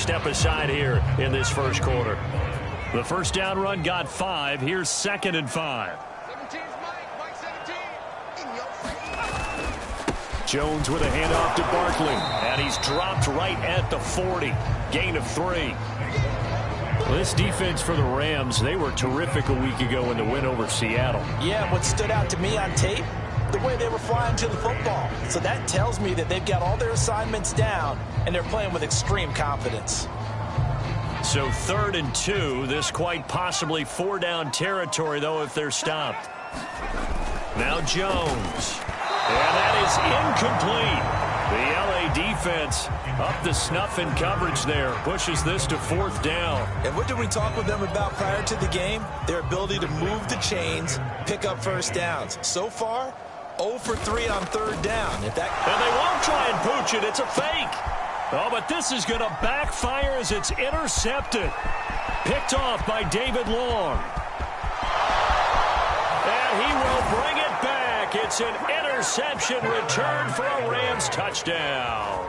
step aside here in this first quarter. The first down run got 5. Here's 2nd and 5. Jones with a handoff to Barkley, and he's dropped right at the 40. Gain of 3. Well, this defense for the Rams, they were terrific a week ago in the win over Seattle. Yeah, what stood out to me on tape, the way they were flying to the football. So that tells me that they've got all their assignments down, and they're playing with extreme confidence. So 3rd and 2, this quite possibly 4-down territory, though, if they're stopped. Now Jones. And that is incomplete. The LA defense up the snuff in coverage there. Pushes this to 4th down. And what did we talk with them about prior to the game? Their ability to move the chains, pick up first downs. So far, 0 for 3 on 3rd down. And they won't try and pooch it. It's a fake. Oh, but this is going to backfire as it's intercepted. Picked off by David Long. And he will bring it back. It's an interception return for a Rams touchdown.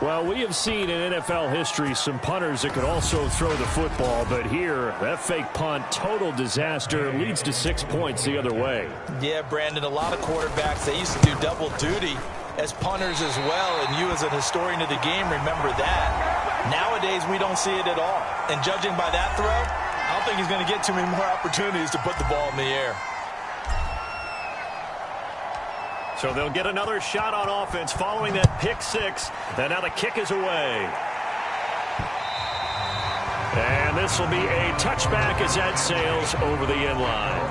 Well, we have seen in NFL history some punters that could also throw the football, but here, that fake punt, total disaster, leads to 6 points the other way. Yeah, Brandon, a lot of quarterbacks, they used to do double duty as punters as well, and you as an historian of the game remember that. Nowadays, we don't see it at all. And judging by that throw, I don't think he's going to get too many more opportunities to put the ball in the air. So they'll get another shot on offense following that pick 6. And now the kick is away. And this will be a touchback as that sails over the end line.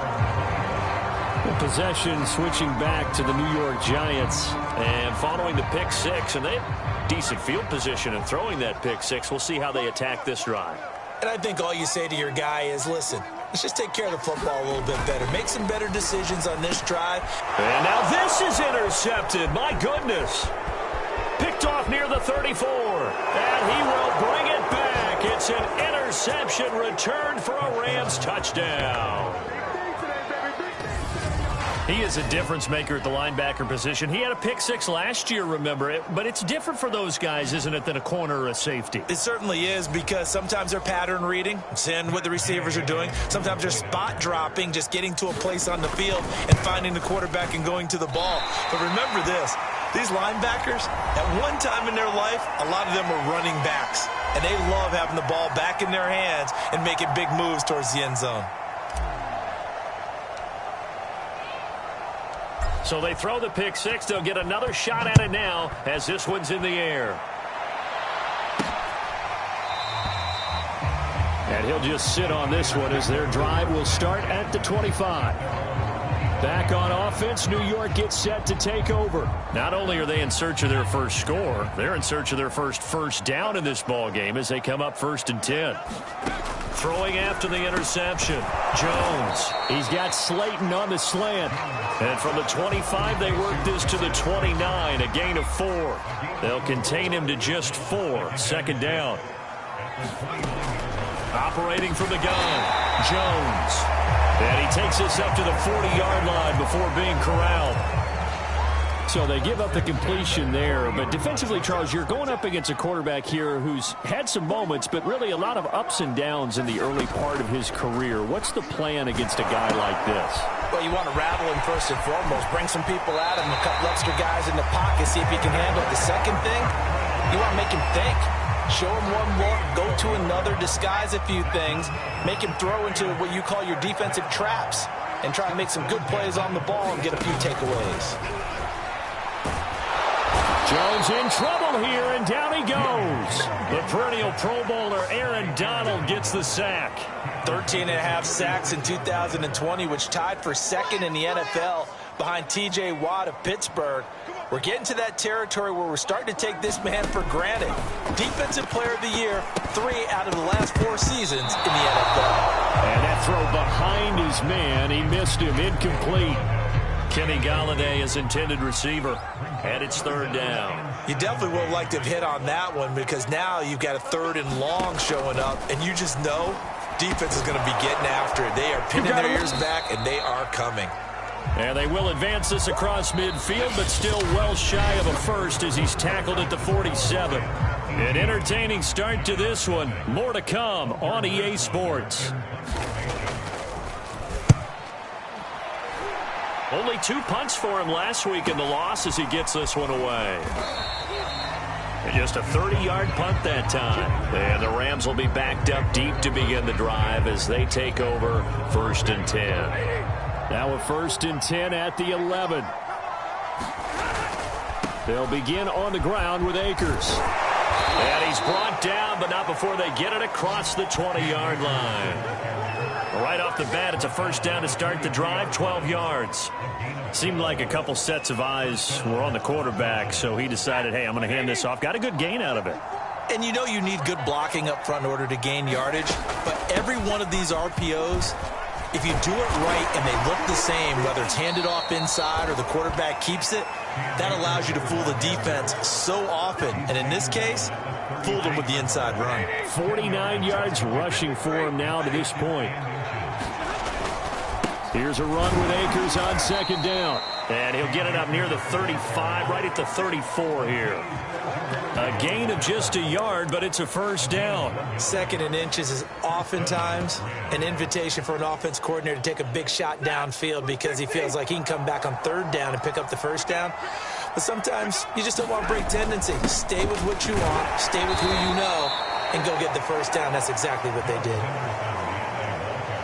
The possession switching back to the New York Giants. And following the pick 6, and they have decent field position in throwing that pick 6. We'll see how they attack this drive. And I think all you say to your guy is, listen, let's just take care of the football a little bit better. Make some better decisions on this drive. And now this is intercepted. My goodness. Picked off near the 34. And he will bring it back. It's an interception returned for a Rams touchdown. He is a difference maker at the linebacker position. He had a pick 6 last year, remember it. But it's different for those guys, isn't it, than a corner or a safety? It certainly is, because sometimes they're pattern reading, seeing what the receivers are doing. Sometimes they're spot dropping, just getting to a place on the field and finding the quarterback and going to the ball. But remember this, these linebackers, at one time in their life, a lot of them were running backs. And they love having the ball back in their hands and making big moves towards the end zone. So they throw the pick 6. They'll get another shot at it now as this one's in the air. And he'll just sit on this one as their drive will start at the 25. Back on offense, New York gets set to take over. Not only are they in search of their first score, they're in search of their first down in this ball game as they come up 1st and 10. Throwing after the interception, Jones. He's got Slayton on the slant. And from the 25, they work this to the 29, a gain of 4. They'll contain him to just 4. 2nd down. Operating from the gun, Jones. And he takes this up to the 40-yard line before being corralled. So they give up the completion there. But defensively, Charles, you're going up against a quarterback here who's had some moments, but really a lot of ups and downs in the early part of his career. What's the plan against a guy like this? Well, you want to rattle him first and foremost. Bring some people at him, a couple extra guys in the pocket, see if he can handle it. The second thing, you want to make him think. Show him one look, go to another, disguise a few things, make him throw into what you call your defensive traps, and try to make some good plays on the ball and get a few takeaways. Jones in trouble here, and down he goes. The perennial Pro Bowler Aaron Donald gets the sack. 13.5 sacks in 2020, which tied for 2nd in the NFL behind T.J. Watt of Pittsburgh. We're getting to that territory where we're starting to take this man for granted. Defensive Player of the Year, 3 out of the last 4 seasons in the NFL. And that throw behind his man, he missed him, incomplete. Kenny Galladay is intended receiver, and it's 3rd down. You definitely would have liked to have hit on that one, because now you've got a 3rd and long showing up, and you just know defense is going to be getting after it. They are pinning their ears back, and they are coming. And they will advance this across midfield, but still well shy of a first as he's tackled at the 47. An entertaining start to this one. More to come on EA Sports. Only 2 punts for him last week in the loss as he gets this one away. And just a 30-yard punt that time. And the Rams will be backed up deep to begin the drive as they take over 1st and 10. Now a 1st and 10 at the 11. They'll begin on the ground with Akers. And he's brought down, but not before they get it across the 20-yard line. Right off the bat, it's a 1st down to start the drive, 12 yards. Seemed like a couple sets of eyes were on the quarterback, so he decided, hey, I'm going to hand this off. Got a good gain out of it. And you know you need good blocking up front in order to gain yardage, but every one of these RPOs, if you do it right and they look the same, whether it's handed off inside or the quarterback keeps it, that allows you to fool the defense so often. And in this case, fooled them with the inside run. 49 yards rushing for him now to this point. Here's a run with Akers on 2nd down. And he'll get it up near the 35, right at the 34 here. A gain of just a yard, but it's a 1st down. 2nd and inches is oftentimes an invitation for an offense coordinator to take a big shot downfield because he feels like he can come back on 3rd down and pick up the 1st down. But sometimes you just don't want to break tendency. Stay with what you want, stay with who you know, and go get the 1st down. That's exactly what they did.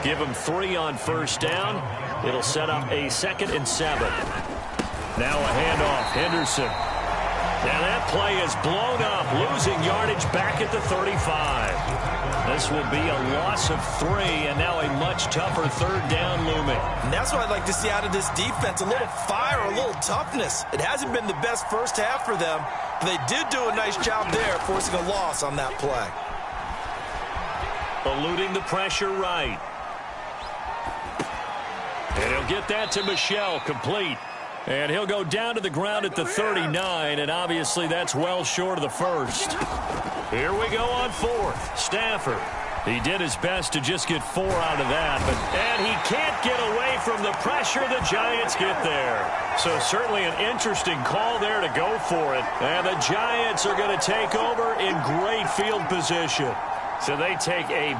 Give him 3 on 1st down. It'll set up a 2nd and 7. Now a handoff. Henderson. And that play is blown up, losing yardage back at the 35. This will be a loss of 3, and now a much tougher 3rd down looming. And that's what I'd like to see out of this defense, a little fire, a little toughness. It hasn't been the best first half for them, but they did do a nice job there, forcing a loss on that play. Eluding the pressure right. And he'll get that to Michel, complete. And he'll go down to the ground at the 39, and obviously that's well short of the 1st. Here we go on 4th. Stafford. He did his best to just get 4 out of that, and he can't get away from the pressure. The Giants get there. So certainly an interesting call there to go for it. And the Giants are going to take over in great field position. So they take a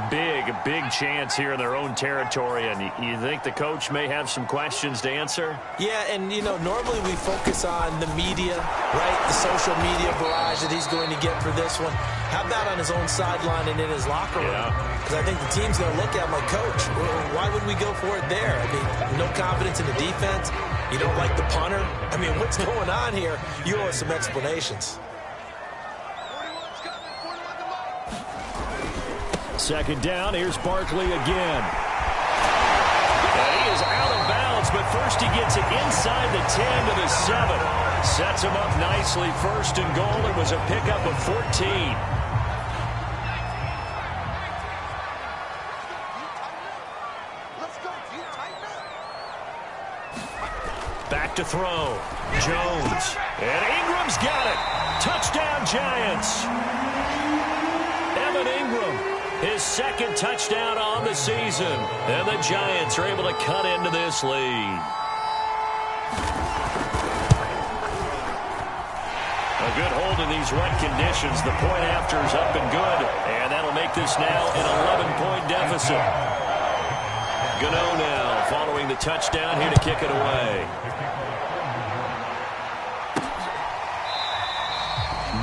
big chance here in their own territory, and you think the coach may have some questions to answer? Yeah, and, you know, normally we focus on the media, right, the social media barrage that he's going to get for this one. How about on his own sideline and in his locker room? Because I think the team's going to look at him like, Coach, why would we go for it there? I mean, no confidence in the defense. You don't like the punter. I mean, what's going on here? You owe us some explanations. 2nd down, here's Barkley again. And he is out of bounds, but first he gets it inside the 10 to the 7. Sets him up nicely, 1st and goal. It was a pickup of 14. Back to throw. Jones. And Ingram's got it. Touchdown, Giants. Evan Ingram. His 2nd touchdown on the season. And the Giants are able to cut into this lead. A good hold in these wet conditions. The point after is up and good. And that'll make this now an 11-point deficit. Gano now following the touchdown here to kick it away.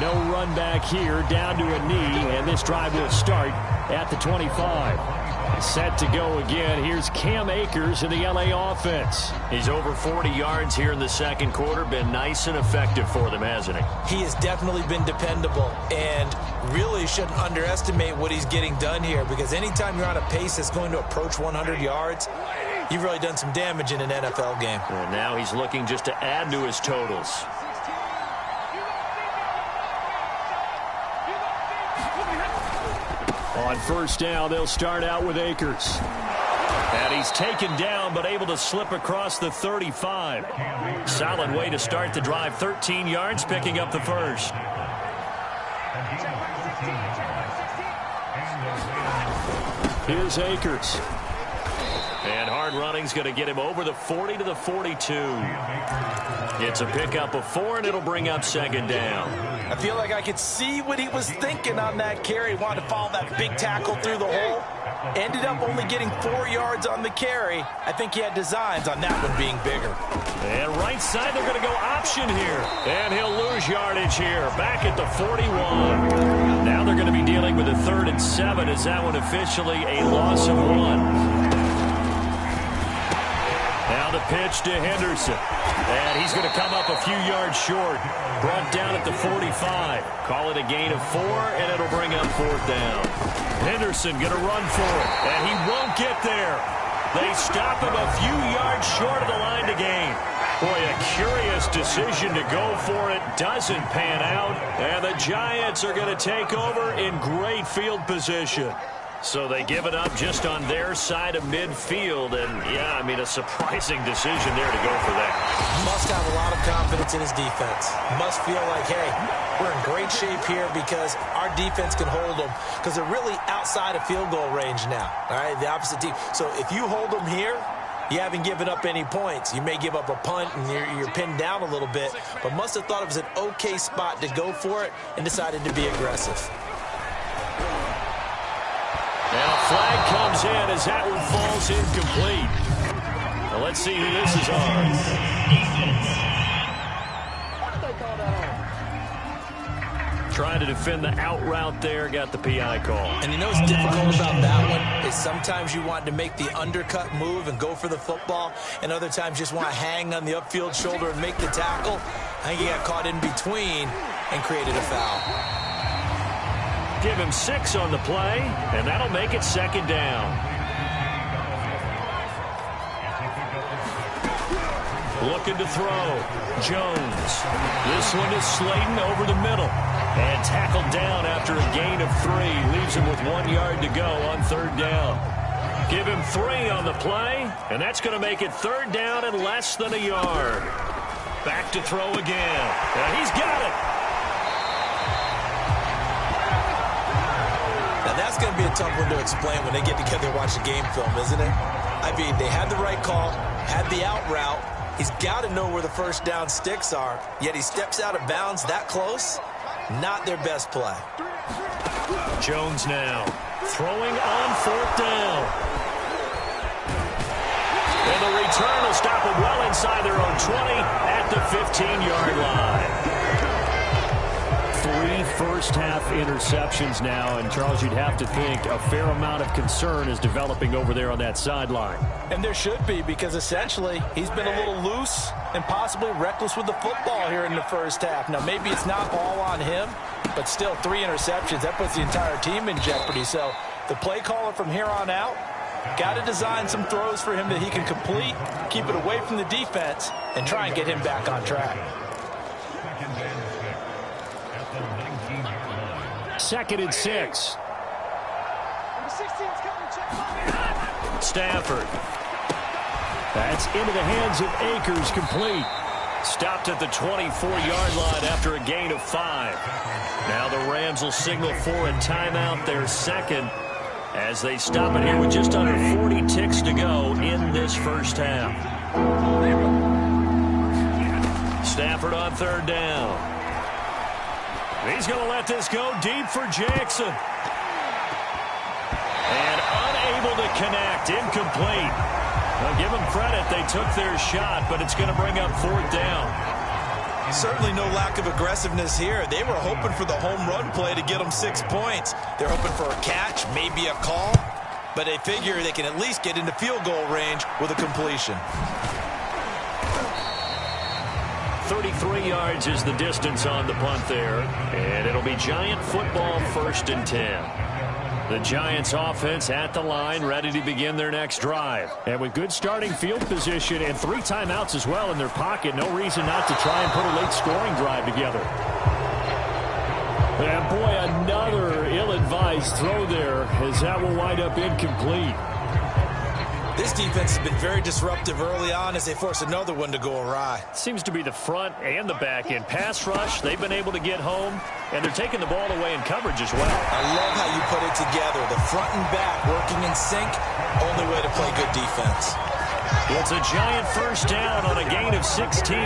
No run back here, down to a knee, and this drive will start at the 25. Set to go again. Here's Cam Akers in the LA offense. He's over 40 yards here in the 2nd quarter. Been nice and effective for them, hasn't he? He has definitely been dependable, and really shouldn't underestimate what he's getting done here, because anytime you're on a pace that's going to approach 100 yards, you've really done some damage in an NFL game. And now he's looking just to add to his totals. On 1st down, they'll start out with Akers. And he's taken down, but able to slip across the 35. Solid way to start the drive. 13 yards, picking up the 1st. Here's Akers. And hard running's going to get him over the 40 to the 42. It's a pickup of 4, and it'll bring up second down. I feel like I could see what he was thinking on that carry. Wanted to follow that big tackle through the hole. Ended up only getting 4 yards on the carry. I think he had designs on that one being bigger. And right side, they're going to go option here. And he'll lose yardage here. Back at the 41. Now they're going to be dealing with a 3rd and 7. Is that one officially a loss of 1? Now the pitch to Henderson. And he's going to come up a few yards short. Brought down at the 45. Call it a gain of 4, and it'll bring up 4th down. Henderson going to run for it, and he won't get there. They stop him a few yards short of the line to gain. Boy, a curious decision to go for it. Doesn't pan out, and the Giants are going to take over in great field position. So they give it up just on their side of midfield. And, yeah, I mean, a surprising decision there to go for that. Must have a lot of confidence in his defense. Must feel like, hey, we're in great shape here because our defense can hold them. Because they're really outside of field goal range now. All right, the opposite team. So if you hold them here, you haven't given up any points. You may give up a punt and you're pinned down a little bit. But must have thought it was an okay spot to go for it and decided to be aggressive. And a flag comes in as that one falls incomplete. Now let's see who this is on. Trying to defend the out route there, got the PI call. And you know what's difficult about that one is sometimes you want to make the undercut move and go for the football, and other times just want to hang on the upfield shoulder and make the tackle. I think he got caught in between and created a foul. Give him 6 on the play, and that'll make it second down. Looking to throw. Jones. This one is Slayton over the middle. And tackled down after a gain of 3. Leaves him with 1 yard to go on 3rd down. Give him 3 on the play, and that's going to make it 3rd down and less than a yard. Back to throw again. And he's got it. That's going to be a tough one to explain when they get together and watch the game film, isn't it? I mean, they had the right call, had the out route. He's got to know where the first down sticks are, yet he steps out of bounds that close. Not their best play. Jones now throwing on 4th down. And the return will stop them well inside their own 20 at the 15-yard line. 3 first-half interceptions now, and Charles, you'd have to think a fair amount of concern is developing over there on that sideline. And there should be, because essentially he's been a little loose and possibly reckless with the football here in the first half. Now, maybe it's not all on him, but still 3 interceptions. That puts the entire team in jeopardy. So the play caller from here on out got to design some throws for him that he can complete, keep it away from the defense, and try and get him back on track. 2nd and 6. Stafford. That's into the hands of Akers, complete. Stopped at the 24-yard line after a gain of 5. Now the Rams will signal for a timeout, their second, as they stop it here with just under 40 ticks to go in this first half. Stafford on 3rd down. He's going to let this go deep for Jackson. And unable to connect, incomplete. Well, give them credit, they took their shot, but it's going to bring up 4th down. Certainly no lack of aggressiveness here. They were hoping for the home run play to get them 6 points. They're hoping for a catch, maybe a call, but they figure they can at least get into field goal range with a completion. 33 yards is the distance on the punt there, and it'll be Giant football, 1st and 10. The Giants offense at the line, ready to begin their next drive. And with good starting field position and 3 timeouts as well in their pocket, no reason not to try and put a late scoring drive together. And boy, another ill-advised throw there, as that will wind up incomplete. This defense has been very disruptive early on as they force another one to go awry. Seems to be the front and the back end. Pass rush, they've been able to get home, and they're taking the ball away in coverage as well. I love how you put it together. The front and back working in sync, only way to play good defense. It's a giant first down on a gain of 16.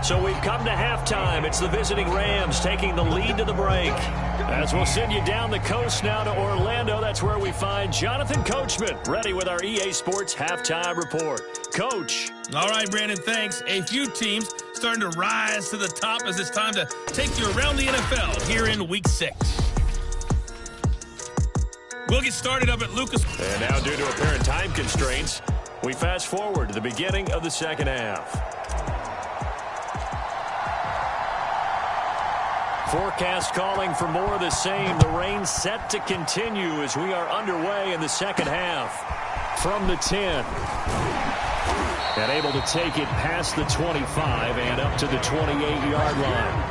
So we've come to halftime. It's the visiting Rams taking the lead to the break. As we'll send you down the coast now to Orlando, that's where we find Jonathan Coachman, ready with our EA Sports Halftime Report. Coach. All right, Brandon, thanks. A few teams starting to rise to the top as it's time to take you around the NFL here in Week 6. We'll get started up at Lucas. And now, due to apparent time constraints, we fast forward to the beginning of the second half. Forecast calling for more of the same. The rain set to continue as we are underway in the second half. From the 10. And able to take it past the 25 and up to the 28-yard line.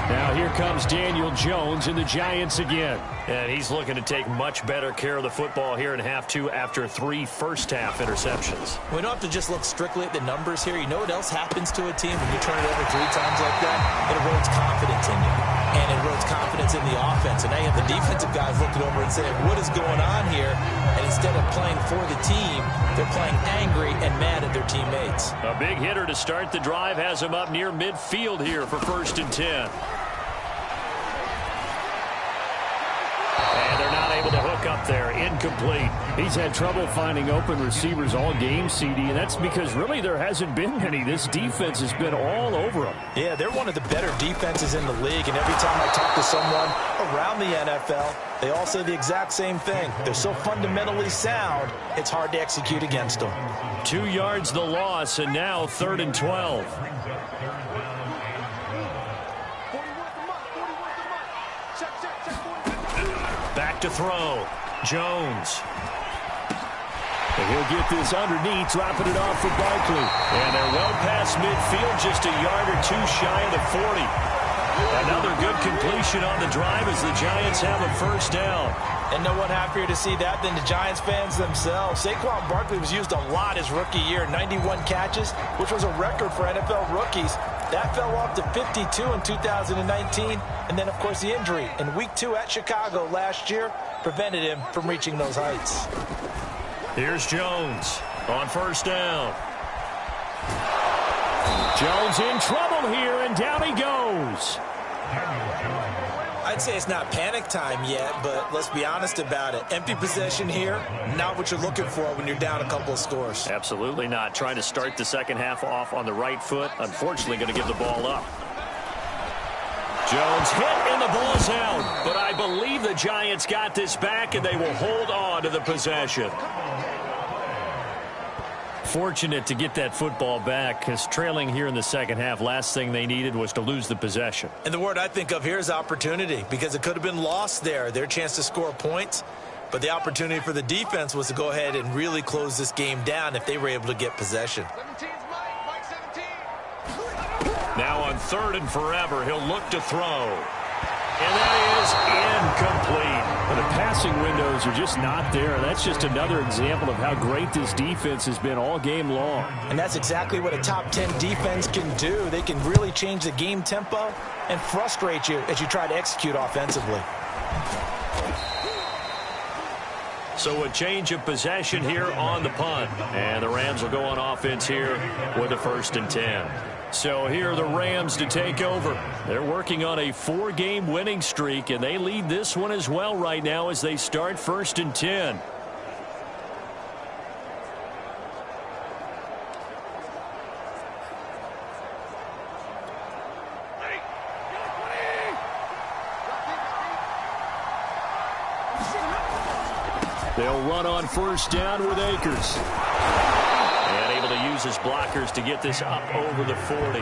Now here comes Daniel Jones and the Giants again. And he's looking to take much better care of the football here in half two after 3 first-half interceptions. We don't have to just look strictly at the numbers here. You know what else happens to a team when you turn it over 3 times like that? It erodes confidence in you. And it erodes confidence in the offense. And now you have the defensive guys looking over and saying, what is going on here? And instead of playing for the team, they're playing angry and mad at their teammates. A big hitter to start the drive has him up near midfield here for 1st and 10. And they're not able to hook up there. Incomplete. He's had trouble finding open receivers all game, CD, and that's because really there hasn't been any. This defense has been all over them. Yeah, they're one of the better defenses in the league, and every time I talk to someone around the NFL, they all say the exact same thing. They're so fundamentally sound, it's hard to execute against them. 2 yards the loss, and now 3rd and 12. Back to throw. Jones. And he'll get this underneath, dropping it off for Barkley. And they're well past midfield, just a yard or 2 shy of the 40. Another good completion on the drive as the Giants have a first down. And no one happier to see that than the Giants fans themselves. Saquon Barkley was used a lot his rookie year, 91 catches, which was a record for NFL rookies. That fell off to 52 in 2019. And then, of course, the injury in Week 2 at Chicago last year prevented him from reaching those heights. Here's Jones on first down. Jones in trouble here, and down he goes. I'd say it's not panic time yet, but let's be honest about it. Empty possession here, not what you're looking for when you're down a couple of scores. Absolutely not. Trying to start the second half off on the right foot. Unfortunately, going to give the ball up. Jones hit, and the ball's out. But I believe the Giants got this back, and they will hold on to the possession. Fortunate to get that football back, because trailing here in the second half, last thing they needed was to lose the possession. And the word I think of here is opportunity, because it could have been lost there. Their chance to score points, but the opportunity for the defense was to go ahead and really close this game down if they were able to get possession. Now on 3rd and forever, he'll look to throw. And that is incomplete. Well, the passing windows are just not there. That's just another example of how great this defense has been all game long. And that's exactly what a top 10 defense can do. They can really change the game tempo and frustrate you as you try to execute offensively. So a change of possession here on the punt. And the Rams will go on offense here with a 1st and 10. So here are the Rams to take over. They're working on a 4-game winning streak, and they lead this one as well right now as they start 1st and 10. They'll run on first down with Akers. And able to use his blockers to get this up over the 40.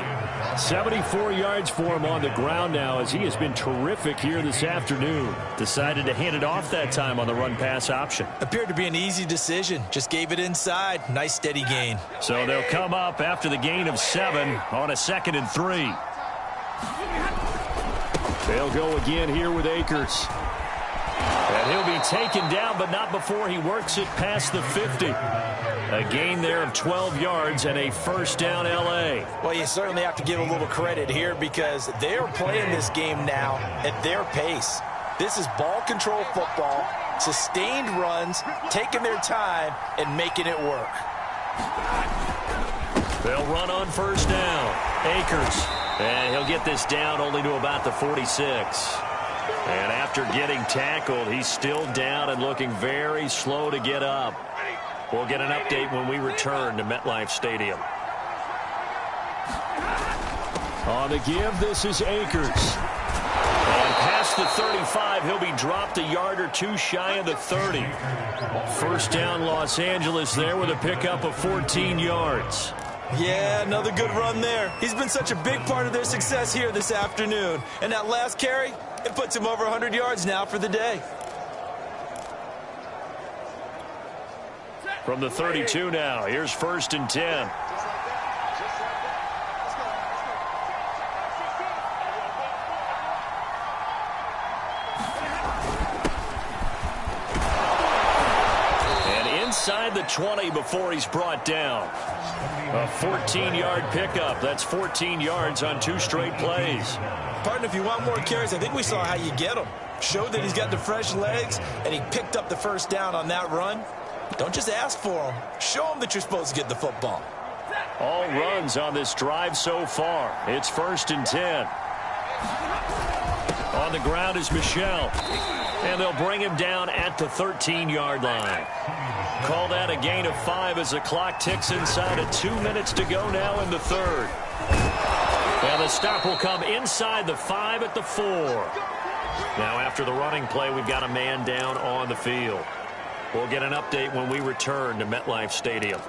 74 yards for him on the ground now as he has been terrific here this afternoon. Decided to hand it off that time on the run-pass option. Appeared to be an easy decision. Just gave it inside. Nice steady gain. So they'll come up after the gain of 7 on a 2nd and 3. They'll go again here with Akers. And he'll be taken down, but not before he works it past the 50. A gain there of 12 yards and a first down L.A. Well, you certainly have to give a little credit here because they're playing this game now at their pace. This is ball control football, sustained runs, taking their time and making it work. They'll run on first down. Akers. And he'll get this down only to about the 46. And after getting tackled, he's still down and looking very slow to get up. We'll get an update when we return to MetLife Stadium. On the give, this is Akers. And past the 35, he'll be dropped a yard or two shy of the 30. First down, Los Angeles there with a pickup of 14 yards. Yeah, another good run there. He's been such a big part of their success here this afternoon. And that last carry, it puts him over 100 yards now for the day. From the 32 now, here's first and 10. And inside the 20 before he's brought down. A 14-yard pickup. That's 14 yards on 2 straight plays. Partner, if you want more carries, I think we saw how you get them. Showed that he's got the fresh legs, and he picked up the first down on that run. Don't just ask for them. Show them that you're supposed to get the football. All runs on this drive so far. It's first and 10. On the ground is Michel. And they'll bring him down at the 13-yard line. Call that a gain of 5 as the clock ticks inside of 2 minutes to go now in the third. And the stop will come inside the 5 at the 4. Now after the running play, we've got a man down on the field. We'll get an update when we return to MetLife Stadium.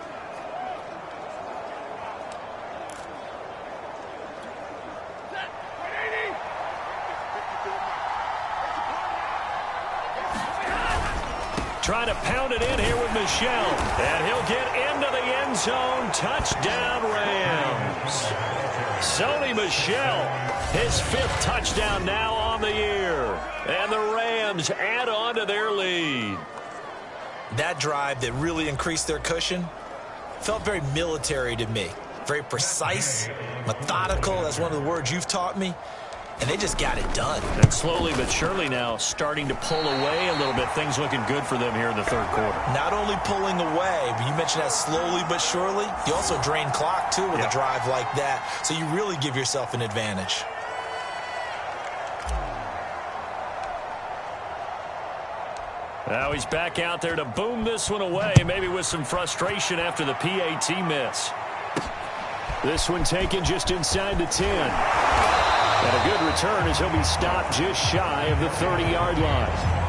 Trying to pound it in here with Michel. And he'll get into the end zone. Touchdown, Rams. Sony Michel, his 5th touchdown now on the year. And the Rams add on to their lead. That drive that really increased their cushion felt very military to me. Very precise, methodical. That's one of the words you've taught me. And they just got it done. And slowly but surely now starting to pull away a little bit. Things looking good for them here in the third quarter. Not only pulling away, but you mentioned that slowly but surely. You also drain clock, too, with a drive like that. So you really give yourself an advantage. Now he's back out there to boom this one away, maybe with some frustration after the PAT miss. This one taken just inside the 10. And a good return as he'll be stopped just shy of the 30-yard line.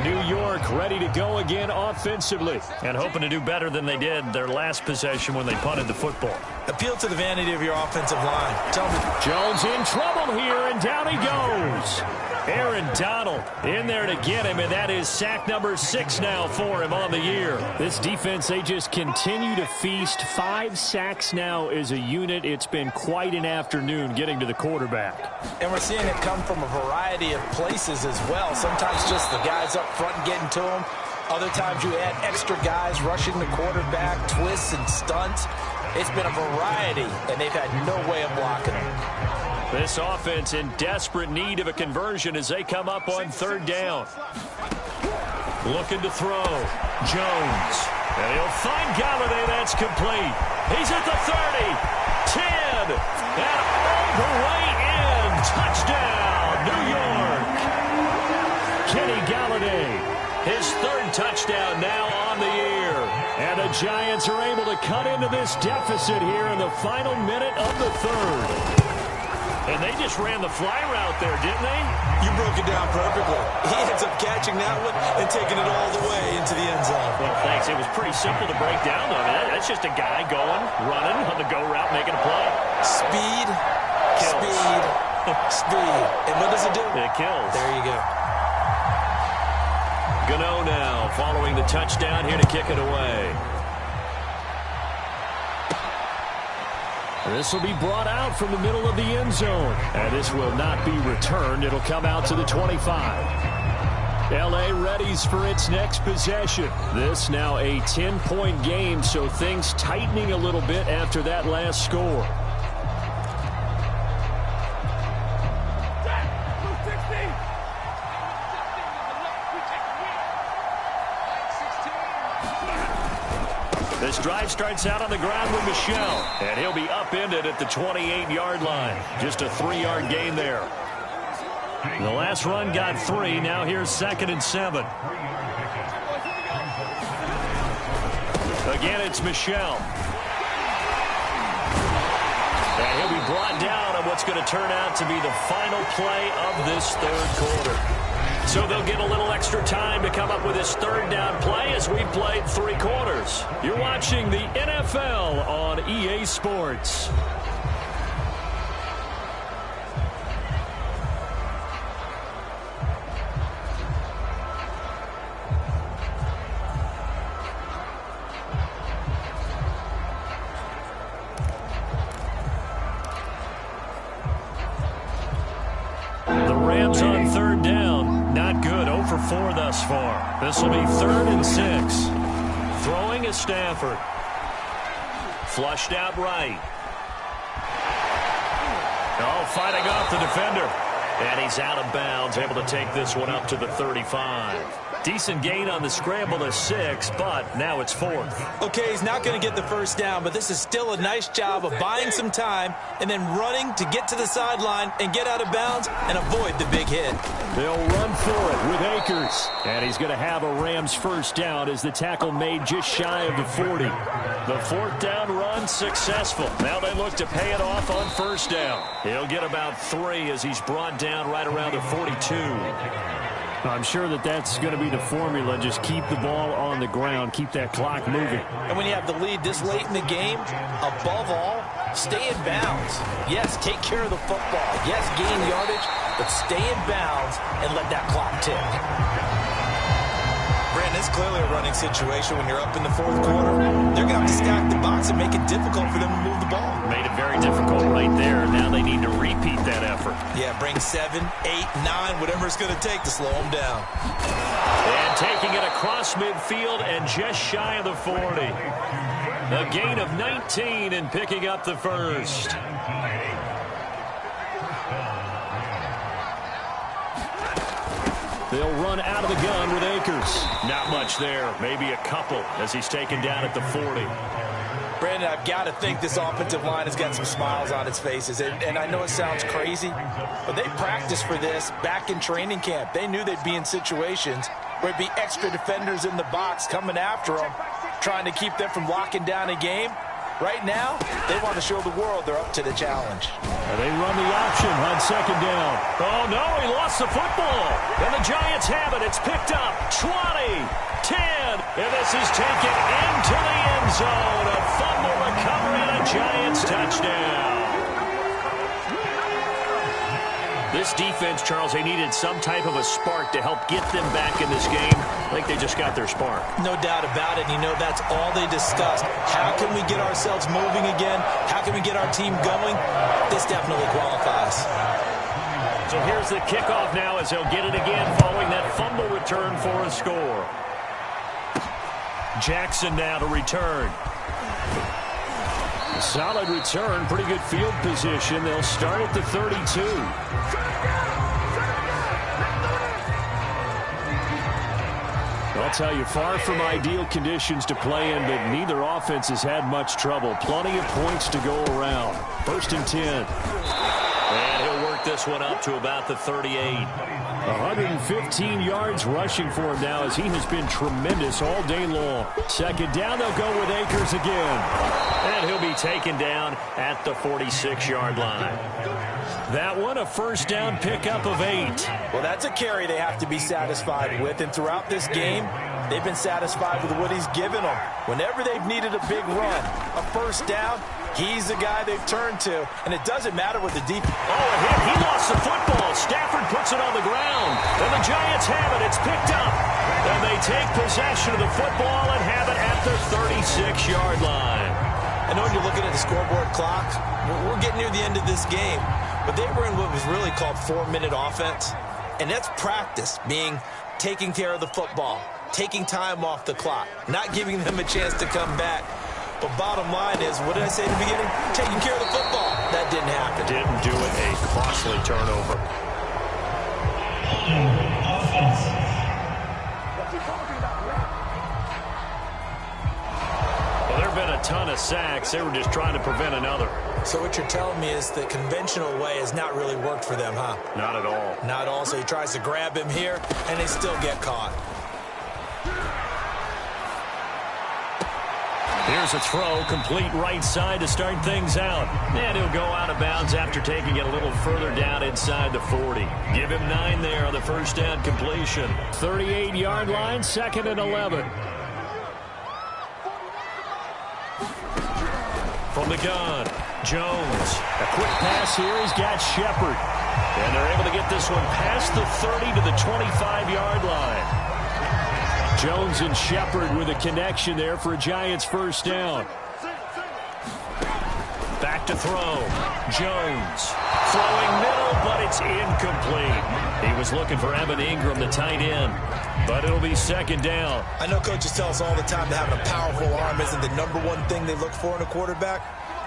New York ready to go again offensively and hoping to do better than they did their last possession when they punted the football. Appeal to the vanity of your offensive line. Tell me. Jones in trouble here, and down he goes. Aaron Donald in there to get him, and that is sack number 6 now for him on the year. This defense, they just continue to feast. 5 sacks now as a unit. It's been quite an afternoon getting to the quarterback. And we're seeing it come from a variety of places as well. Sometimes just the guys up front getting to him. Other times you add extra guys rushing the quarterback, twists and stunts. It's been a variety, and they've had no way of blocking him. This offense in desperate need of a conversion as they come up on third down. Looking to throw. Jones. And he'll find Galladay. That's complete. He's at the 30. 10. And all the way in. Touchdown, New York. Kenny Galladay. His 3rd touchdown now on the year. And the Giants are able to cut into this deficit here in the final minute of the 3rd. And they just ran the fly route there, didn't they? You broke it down perfectly. He ends up catching that one and taking it all the way into the end zone. Well, thanks. It was pretty simple to break down, though. That's just a guy going, running on the go route, making a play. Speed, kills. Speed, speed. And what does it do? It kills. There you go. Gano now following the touchdown here to kick it away. This will be brought out from the middle of the end zone. And this will not be returned. It'll come out to the 25. L.A. readies for its next possession. This now a 10-point game, so things tightening a little bit after that last score. This drive starts out on the ground with Michel, and he'll be upended at the 28-yard line. Just a 3-yard gain there. The last run got 3. Now here's 2nd and 7. Again, it's Michel. And he'll be brought down on what's going to turn out to be the final play of this third quarter. So they'll get a little extra time to come up with this third down play as we played 3 quarters. You're watching the NFL on EA Sports. The Rams on third down. Not good. 0 for 4 thus far. This will be 3rd and 6. Throwing is Stafford. Flushed out right. Oh, fighting off the defender. And he's out of bounds, able to take this one up to the 35. Decent gain on the scramble to 6, but now it's 4th. Okay, he's not going to get the first down, but this is still a nice job of buying some time and then running to get to the sideline and get out of bounds and avoid the big hit. They'll run for it with Akers. And he's going to have a Rams first down as the tackle made just shy of the 40. The 4th down run successful. Now they look to pay it off on first down. He'll get about 3 as he's brought down right around the 42. I'm sure that's going to be the formula. Just keep the ball on the ground. Keep that clock moving. And when you have the lead this late in the game, above all, stay in bounds. Yes, take care of the football. Yes, gain yardage, but stay in bounds and let that clock tick. Brandon, it's clearly a running situation when you're up in the 4th quarter. They're going to have to stack the box and make it difficult for them to move the ball. Made it very difficult right there. Now they need to repeat that effort. Yeah, bring 7, 8, 9, whatever it's going to take to slow them down. And taking it across midfield and just shy of the 40. A gain of 19 and picking up the first. They'll run out of the gun with Akers. Not much there. Maybe a couple as he's taken down at the 40. Brandon, I've got to think this offensive line has got some smiles on its faces. And I know it sounds crazy, but they practiced for this back in training camp. They knew they'd be in situations where it'd be extra defenders in the box coming after them, trying to keep them from locking down a game. Right now, they want to show the world they're up to the challenge. They run the option on 2nd down. Oh, no, he lost the football. And the Giants have it. It's picked up. 20, 10, and this is taken into the end zone. A fumble recovery and a Giants touchdown. This defense, Charles, they needed some type of a spark to help get them back in this game. I think they just got their spark. No doubt about it. You know, that's all they discussed. How can we get ourselves moving again? How can we get our team going? This definitely qualifies. So here's the kickoff now as they'll get it again following that fumble return for a score. Jackson now to return. Solid return, pretty good field position. They'll start at the 32. I'll tell you, far from ideal conditions to play in, but neither offense has had much trouble. Plenty of points to go around. 1st and 10. And he'll work this one up to about the 38. 115 yards rushing for him now as he has been tremendous all day long. 2nd down, they'll go with Akers again. And he'll be taken down at the 46-yard line. That one, a first down pickup of 8. Well, that's a carry they have to be satisfied with. And throughout this game, they've been satisfied with what he's given them. Whenever they've needed a big run, a first down, he's the guy they've turned to. And it doesn't matter what the defense. Oh, a hit. He lost the football. Stafford puts it on the ground. And the Giants have it. It's picked up. And they take possession of the football and have it at the 36-yard line. I know when you're looking at the scoreboard clock, we're getting near the end of this game. But they were in what was really called 4-minute offense. And that's practice, meaning taking care of the football, taking time off the clock, not giving them a chance to come back. But bottom line is, what did I say in the beginning? Taking care of the football. That didn't happen. Didn't do it. A costly turnover. Well, there have been a ton of sacks. They were just trying to prevent another. So what you're telling me is the conventional way has not really worked for them, huh? Not at all. Not at all. So he tries to grab him here, and they still get caught. Here's a throw, complete right side to start things out. And he'll go out of bounds after taking it a little further down inside the 40. Give him 9 there on the first down completion. 38-yard line, 2nd and 11. From the gun, Jones. A quick pass here. He's got Shepard. And they're able to get this one past the 30 to the 25-yard line. Jones and Shepard with a connection there for a Giants first down. Back to throw. Jones throwing middle, but it's incomplete. He was looking for Evan Ingram, the tight end, but it'll be 2nd down. I know coaches tell us all the time that having a powerful arm isn't the #1 thing they look for in a quarterback.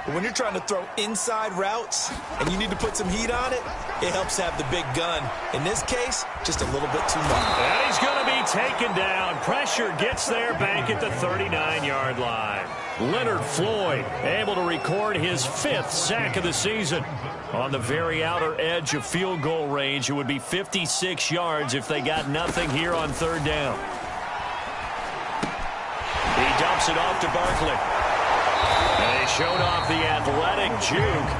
But when you're trying to throw inside routes and you need to put some heat on it, it helps have the big gun. In this case, just a little bit too much. And he's going to be taken down. Pressure gets there back at the 39-yard line. Leonard Floyd able to record his 5th sack of the season. On the very outer edge of field goal range, it would be 56 yards if they got nothing here on 3rd down. He dumps it off to Barkley. And they showed off the athletic juke.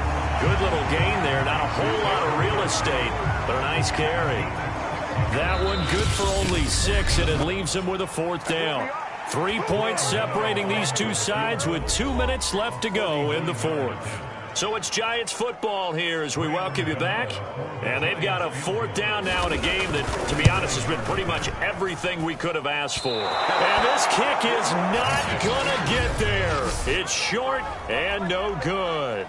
Good little gain there. Not a whole lot of real estate, but a nice carry. That one good for only 6, and it leaves them with a 4th down. 3 points separating these two sides with 2 minutes left to go in the 4th. So it's Giants football here as we welcome you back. And they've got a 4th down now in a game that, to be honest, has been pretty much everything we could have asked for. And this kick is not going to get there. It's short and no good.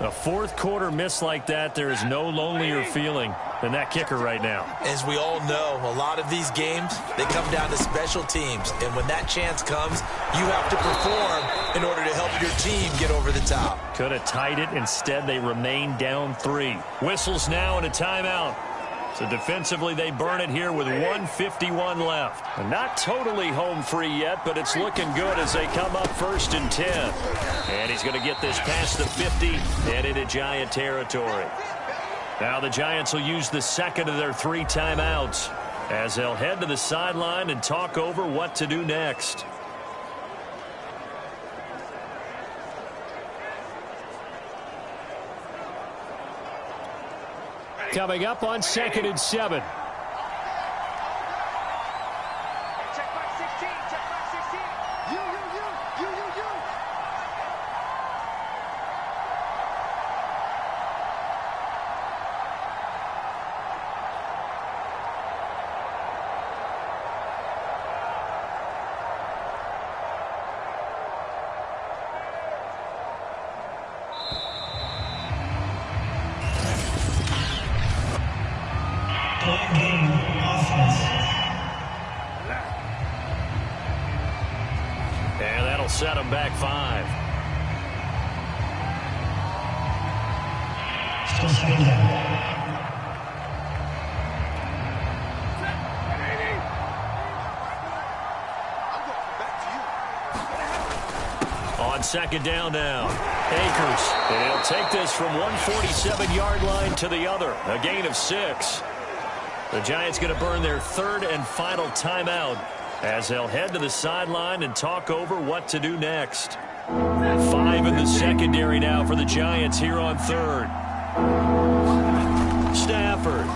A 4th quarter miss like that, there is no lonelier feeling than that kicker right now. As we all know, a lot of these games, they come down to special teams. And when that chance comes, you have to perform in order to help your team get over the top. Could have tied it. Instead, they remain down 3. Whistles now and a timeout. So defensively, they burn it here with 1:51 left. And not totally home free yet, but it's looking good as they come up 1st and 10. And he's going to get this past the 50 and into Giant territory. Now the Giants will use the 2nd of their 3 timeouts as they'll head to the sideline and talk over what to do next. Coming up on 2nd and 7. Check back 16. Check back 16. You. And that'll set them back 5. Still 2nd down. On 2nd down now. Akers. And he'll take this from 147-yard line to the other. A gain of 6. The Giants going to burn their 3rd and final timeout as they'll head to the sideline and talk over what to do next. 5 in the secondary now for the Giants here on 3rd. Stafford.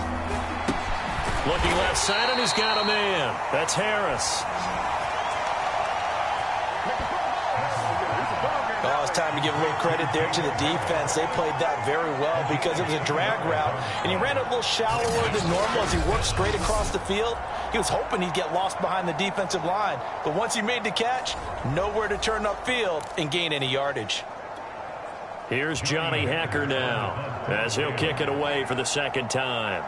Looking left side, and he's got a man. That's Harris. It's a ball game. Oh, it's time to give away credit there to the defense. They played that very well because it was a drag route, and he ran a little shallower than normal as he worked straight across the field. He was hoping he'd get lost behind the defensive line, but once he made the catch, nowhere to turn upfield and gain any yardage. Here's Johnny Hacker now as he'll kick it away for the second time.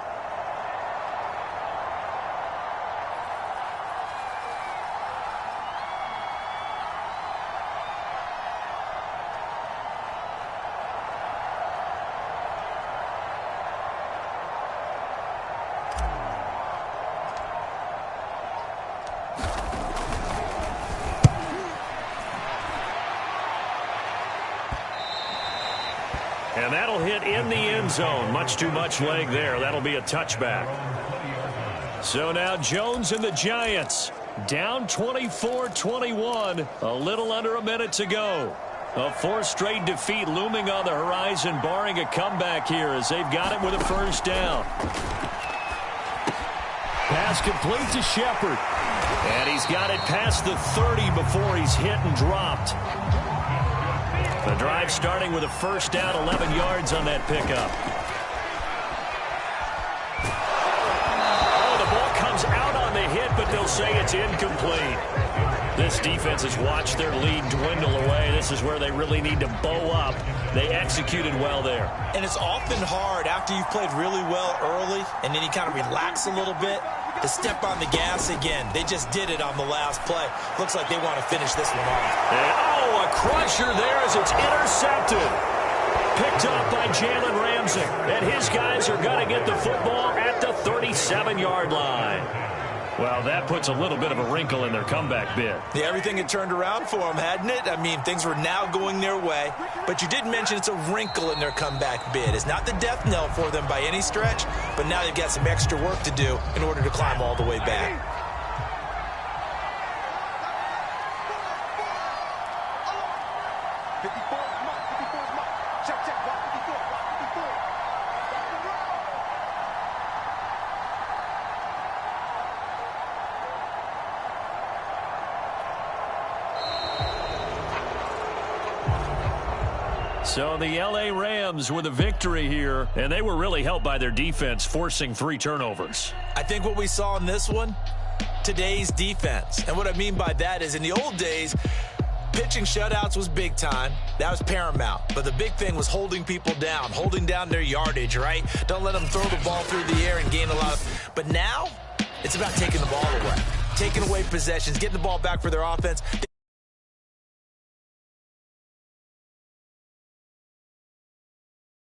And that'll hit in the end zone. Much too much leg there. That'll be a touchback. So now Jones and the Giants down 24-21. A little under a minute to go. A fourth straight defeat looming on the horizon, barring a comeback here as they've got it with a first down. Pass complete to Shepard. And he's got it past the 30 before he's hit and dropped. The drive starting with a first down, 11 yards on that pickup. Oh, the ball comes out on the hit, but they'll say it's incomplete. This defense has watched their lead dwindle away. This is where they really need to bow up. They executed well there. And it's often hard after you've played really well early and then you kind of relax a little bit to step on the gas again. They just did it on the last play. Looks like they want to finish this one off. And, a crusher there as it's intercepted. Picked up by Jalen Ramsey. And his guys are going to get the football at the 37-yard line. Well, that puts a little bit of a wrinkle in their comeback bid. Yeah, everything had turned around for them, hadn't it? I mean, things were now going their way. But you did mention it's a wrinkle in their comeback bid. It's not the death knell for them by any stretch, but now they've got some extra work to do in order to climb all the way back. So the L.A. Rams with a victory here, and they were really helped by their defense, forcing 3 turnovers. I think what we saw in this one, today's defense. And what I mean by that is in the old days, pitching shutouts was big time. That was paramount. But the big thing was holding people down, holding down their yardage, right? Don't let them throw the ball through the air and gain a lot of... But now, it's about taking the ball away, taking away possessions, getting the ball back for their offense.